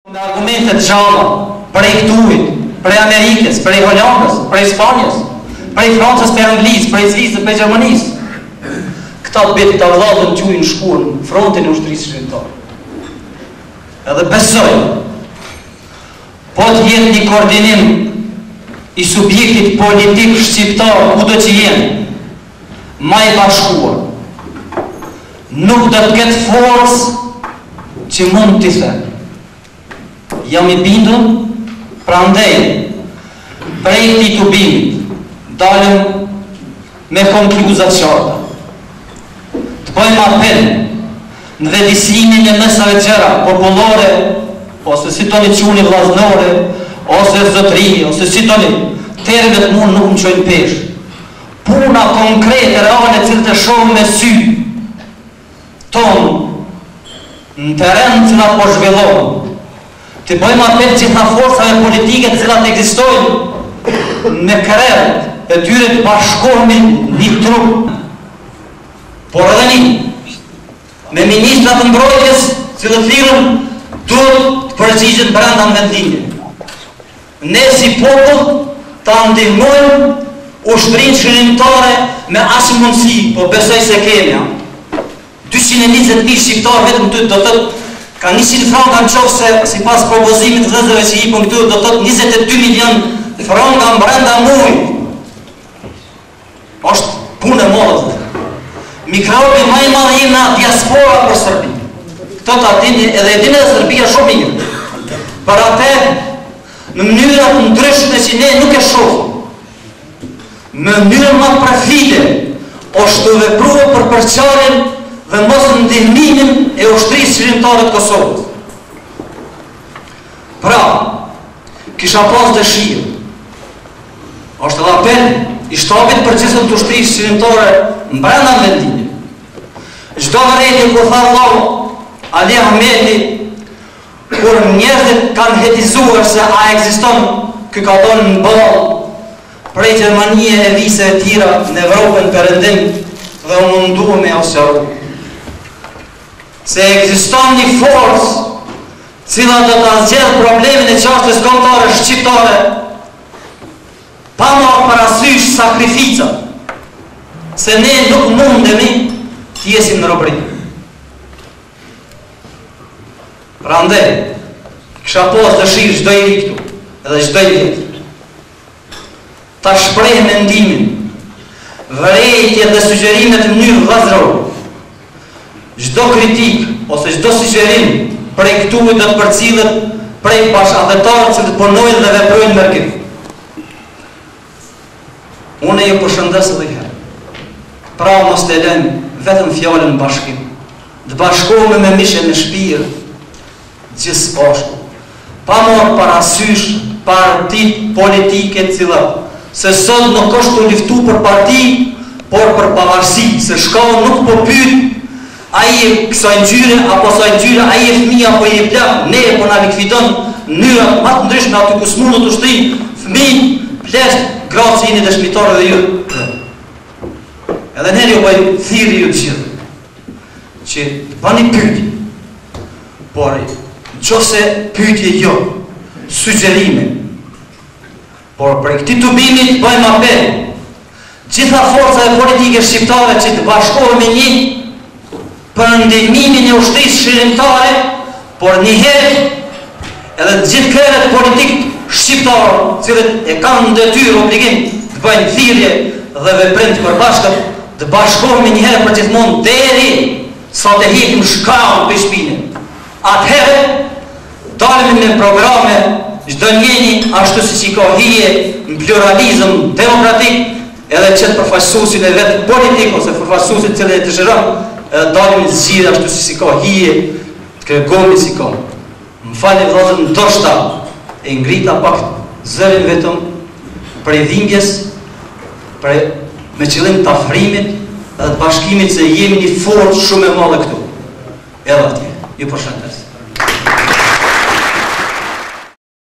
Me argumentet gjalla, prej këtuit, prej Amerikës, prej Hollandës, prej Spanjës, prej Francës, prej Anglisë, prej Zvicrës, prej Gjermanisë. Këta beti të vladën qujnë shkurën frontin e ushtrisë shqiptare. Edhe besoj, po të jetë një koordinim i subjektit politik shqiptar ku do që jenë, ma i bashkuar, nuk do të ketë forcë që mund t'i thënë. Jam i bindur, prandaj prej këtij tubimit dalëm me konkluzat qarta. Të bëjmë apel në vetëdijsimin e mesave gjëra popullore, ose si toni quni vllaznore, ose zotëri, ose si toni termet të mund nuk më qojnë pesh. Puna konkrete, reale, cilë të shohëm me sy tonë në teren që na po zhvillohen. Të bëjmë apel gjitha forcave politike të cilat ekzistojnë me krerët e tyre të bashkohemi një trup. Por edhe një, me ministrat të mbrojtjes, cilët lirën duhet të përgjigjen brenda në vendlinje. Ne si popull ta ndihmojmë ushtrinë shërimtare me asë mundësi, po besoj se kemi. 220.000 shqiptarë vetëm të do të ka 100 franka në qofë se si pas propozimit të dhezëve që i për këtu do të 22 milion franka në brenda mujë. Ashtë punë e modë. Mikrobi ma i madhe jemi na diaspora për Sërbi. Këto të atini edhe e dine dhe Sërbia shumë mirë. Për atë, në mënyrët në ndryshme që ne nuk e shohë. Në mënyrën ma profile, është të vepruve për përqarin dhe mos në ndihmimin e ushtrisë shërimtare të Kosovës. Pra, kisha pas dëshirë, është edhe apel i shtabit përgjithshëm të ushtrisë shërimtare në brenda vendimit. Çdo vërejtje kur tha Allahu, Ali Ahmeti, kur njerëzit kanë hetizuar se a ekziston ky ka donë në ballë prej Gjermanie e vise e tjera në Evropën perëndim dhe u mundu me asjaru. Se ekziston një forcë cila do të zgjedh problemin e çështjes kombëtare shqiptare pa marrë parasysh sakrificat, se ne nuk mundemi të jesim në robëri. Prandaj, kisha pas dëshirë çdo i ri këtu, edhe çdo i vjetër, ta shpreh mendimin, vërejtje dhe sugjerimet në mënyrë vllazërore. Çdo kritik ose çdo sugjerim prej këtu do të përcillet prej bashkëdhetarëve që punojnë dhe veprojnë me këtë. Unë ju përshëndes edhe herë. Pra mos të lëmë vetëm fjalën bashkim. Të bashkohemi me mishën e shpirt gjithë bashku. Pa marrë parasysh partitë politike të cilat se sot nuk është të luftu për parti, por për pavarësi, se shkallë nuk po pyet a i kësaj ngjyre, apo saj ngjyre, a i e fëmija, apo i e plak, ne e po na likvidon mënyra më të ndryshme aty ku s'mundet ushtri, fëmijë, plesht, gratë që jeni dëshmitarë dhe ju. Edhe njerë ju bëjë thirrje ju të gjithë, që të bani pyetje, por nëse pyetje jo, sugjerime, por për këtij tubimi bëjmë apel, gjitha forcat politike shqiptare që të bashkohemi një për ndihmimin e ushtrisë shërimtare, por njëherë edhe të gjithë krerët politik shqiptarë, cilët e kanë detyrë obligim të bëjnë thirrje dhe veprim të përbashkët, të bashkohemi njëherë për gjithmonë deri sa të hiqim shkallën për shpinën. Atëherë dalemi me programe çdo njeri ashtu siç i ka hije në pluralizëm demokratik, edhe që të përfaqësuesin e vetë politik ose përfaqësuesin që e dëshiron, edhe dalim në zgjidhje ashtu si ka hije, të kërkohemi si ka. Më falni vëllezër, ndoshta e ngrita pak zërin vetëm prej dhimbjes, me qëllim të afrimit dhe të bashkimit se jemi një forcë shumë e madhe këtu. Edhe atje. Ju përshëndes.